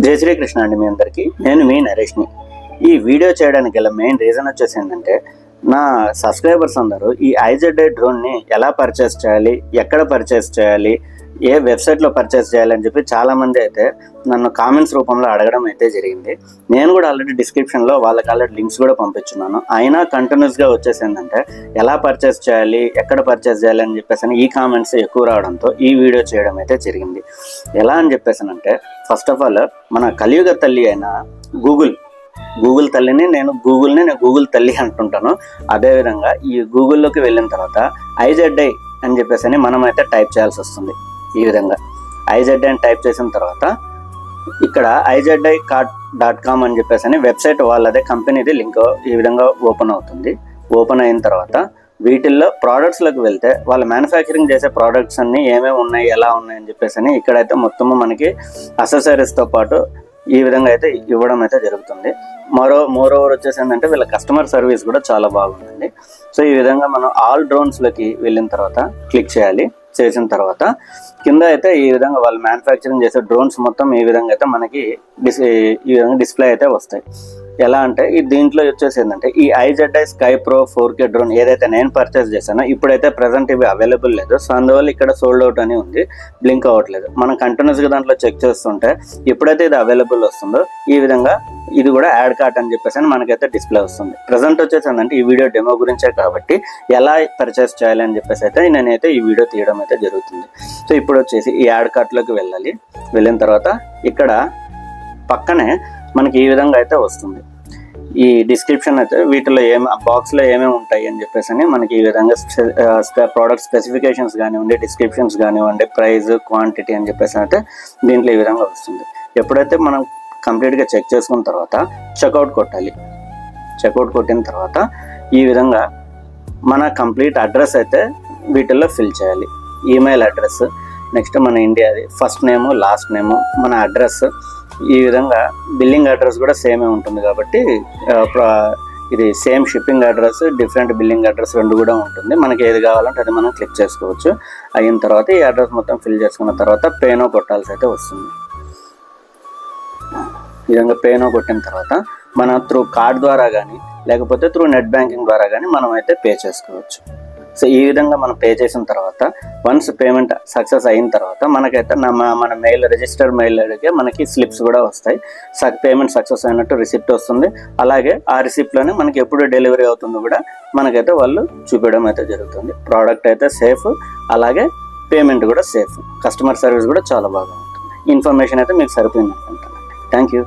జై శ్రీకృష్ణ అండి మీ అందరికీ. నేను మీ నరేష్ని. ఈ వీడియో చేయడానికి గల మెయిన్ రీజన్ వచ్చేసి ఏంటంటే, నా సబ్స్క్రైబర్స్ అందరూ ఈ IZI డ్రోన్ని ఎలా పర్చేస్ చేయాలి, ఎక్కడ పర్చేస్ చేయాలి, ఏ వెబ్సైట్లో పర్చేస్ చేయాలని చెప్పి చాలామంది అయితే నన్ను కామెంట్స్ రూపంలో అడగడం అయితే జరిగింది. నేను కూడా ఆల్రెడీ డిస్క్రిప్షన్లో వాళ్ళకి ఆల్రెడీ లింక్స్ కూడా పంపించున్నాను. అయినా కంటిన్యూస్గా వచ్చేసి ఏంటంటే ఎలా పర్చేస్ చేయాలి, ఎక్కడ పర్చేస్ చేయాలి అని చెప్పేసి ఈ కామెంట్స్ ఎక్కువ రావడంతో ఈ వీడియో చేయడం అయితే జరిగింది. ఎలా అని చెప్పేసానంటే, ఫస్ట్ ఆఫ్ ఆల్ మన కలియుగ తల్లి అయిన గూగుల్ తల్లిని నేను గూగుల్ తల్లి అంటుంటాను. అదేవిధంగా ఈ గూగుల్లోకి వెళ్ళిన తర్వాత IZI అని చెప్పేసి మనం అయితే టైప్ చేయాల్సి వస్తుంది. ఈ విధంగా IZI అని టైప్ చేసిన తర్వాత ఇక్కడ IZIcart.com అని చెప్పేసి వెబ్సైట్ వాళ్ళదే కంపెనీది లింక్ ఈ విధంగా ఓపెన్ అవుతుంది. ఓపెన్ అయిన తర్వాత వీటిల్లో ప్రోడక్ట్స్లోకి వెళ్తే వాళ్ళ మ్యానుఫ్యాక్చరింగ్ చేసే ప్రోడక్ట్స్ అన్నీ ఏమేమి ఉన్నాయి, ఎలా ఉన్నాయి అని చెప్పేసి ఇక్కడైతే మొత్తము మనకి అసెసరీస్తో పాటు ఈ విధంగా అయితే ఇవ్వడం అయితే జరుగుతుంది. మోరోవర్ వచ్చేసి ఏంటంటే వీళ్ళ కస్టమర్ సర్వీస్ కూడా చాలా బాగుందండి. సో ఈ విధంగా మనం ఆల్ డ్రోన్స్లోకి వెళ్ళిన తర్వాత క్లిక్ చేయాలి. చేసిన తర్వాత కింద అయితే ఈ విధంగా వాళ్ళు మ్యానుఫ్యాక్చరింగ్ చేసే డ్రోన్స్ మొత్తం ఈ విధంగా అయితే మనకి ఈ విధంగా డిస్ప్లే అయితే వస్తాయి. ఎలా అంటే దీంట్లో వచ్చేసి ఏంటంటే ఈ IZI Sky Pro 4K drone ఏదైతే నేను పర్చేస్ చేశానో ఇప్పుడైతే ప్రజెంట్ ఇవి అవైలబుల్ లేదు. సో అందువల్ల ఇక్కడ సోల్డ్ అవుట్ అని ఉంది, బ్లింక్ అవ్వట్లేదు. మనం కంటిన్యూస్గా దాంట్లో చెక్ చేస్తుంటే ఎప్పుడైతే ఇది అవైలబుల్ వస్తుందో ఈ విధంగా ఇది కూడా యాడ్ కార్ట్ అని చెప్పేసి మనకైతే డిస్ప్లే వస్తుంది. ప్రజెంట్ వచ్చేసి ఏంటంటే ఈ వీడియో డెమో గురించే కాబట్టి ఎలా పర్చేస్ చేయాలి అని చెప్పేసి అయితే నేనైతే ఈ వీడియో తీయడం అయితే జరుగుతుంది. సో ఇప్పుడు వచ్చేసి ఈ యాడ్ కార్ట్లోకి వెళ్ళాలి. వెళ్ళిన తర్వాత ఇక్కడ పక్కనే మనకి ఈ విధంగా అయితే వస్తుంది. ఈ డిస్క్రిప్షన్ అయితే వీటిలో బాక్స్లో ఏమేమి ఉంటాయి అని చెప్పేసి మనకి ఈ విధంగా ప్రోడక్ట్ స్పెసిఫికేషన్స్ కానివ్వండి, డిస్క్రిప్షన్స్ కానివ్వండి, ప్రైస్, క్వాంటిటీ అని చెప్పేసి అయితే దీంట్లో ఈ విధంగా వస్తుంది. ఎప్పుడైతే మనం కంప్లీట్గా చెక్ చేసుకున్న తర్వాత చెక్అవుట్ కొట్టాలి. చెక్అవుట్ కొట్టిన తర్వాత ఈ విధంగా మన కంప్లీట్ అడ్రస్ అయితే వీటిల్లో ఫిల్ చేయాలి. ఈమెయిల్ అడ్రస్, నెక్స్ట్ మన ఇండియాది ఫస్ట్ నేము, లాస్ట్ నేము, మన అడ్రస్. ఈ విధంగా బిల్లింగ్ అడ్రస్ కూడా సేమే ఉంటుంది కాబట్టి ఇది same shipping address, different billing address రెండు కూడా ఉంటుంది. మనకి ఏది కావాలంటే అది మనం క్లిక్ చేసుకోవచ్చు. అయిన తర్వాత ఈ అడ్రస్ మొత్తం ఫిల్ చేసుకున్న తర్వాత పేనో కొట్టాల్సి అయితే వస్తుంది. ఈ విధంగా పేనో కొట్టిన తర్వాత మనం త్రూ కార్డ్ ద్వారా కానీ లేకపోతే త్రూ నెట్ బ్యాంకింగ్ ద్వారా కానీ మనం అయితే పే చేసుకోవచ్చు. సో ఈ విధంగా మనం పే చేసిన తర్వాత వన్స్ పేమెంట్ సక్సెస్ అయిన తర్వాత మనకైతే మన మెయిల్, రిజిస్టర్ మెయిల్ ఐడికి మనకి స్లిప్స్ కూడా వస్తాయి. పేమెంట్ సక్సెస్ అయినట్టు రిసిప్ట్ వస్తుంది. అలాగే ఆ రిసిప్ట్లోనే మనకి ఎప్పుడు డెలివరీ అవుతుందో కూడా మనకైతే వాళ్ళు చూపించడం అయితే జరుగుతుంది. ప్రోడక్ట్ అయితే సేఫ్, అలాగే పేమెంట్ కూడా సేఫ్, కస్టమర్ సర్వీస్ కూడా చాలా బాగా ఉంటుంది. ఇన్ఫర్మేషన్ అయితే మీకు సరిపోయింది అనుకుంటాను. Thank you.